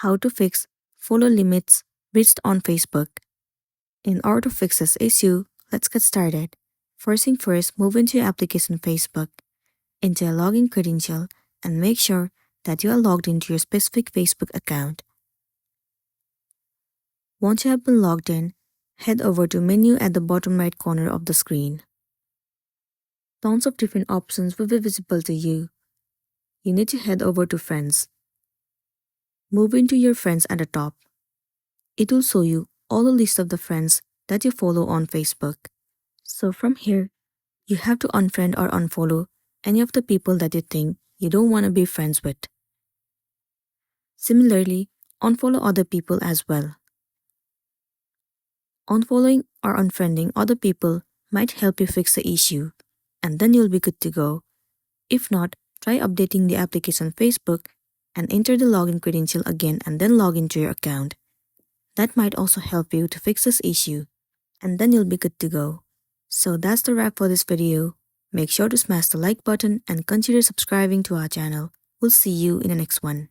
How to fix follow limits reached on Facebook. In order to fix this issue, let's get started. First thing first, move into your application Facebook, into a login credential, and make sure that you are logged into your specific Facebook account. Once you have been logged in, head over to menu at the bottom right corner of the screen. Tons of different options will be visible to you. You need to head over to Friends. Move into your friends at the top. It will show you all the list of the friends that you follow on Facebook. So from here, you have to unfriend or unfollow any of the people that you think you don't want to be friends with. Similarly, unfollow other people as well. Unfollowing or unfriending other people might help you fix the issue, and then you'll be good to go. If not, try updating the application Facebook and enter the login credential again and then log into your account. That might also help you to fix this issue, and then you'll be good to go. So that's the wrap for this video. Make sure to smash the like button and consider subscribing to our channel. We'll see you in the next one.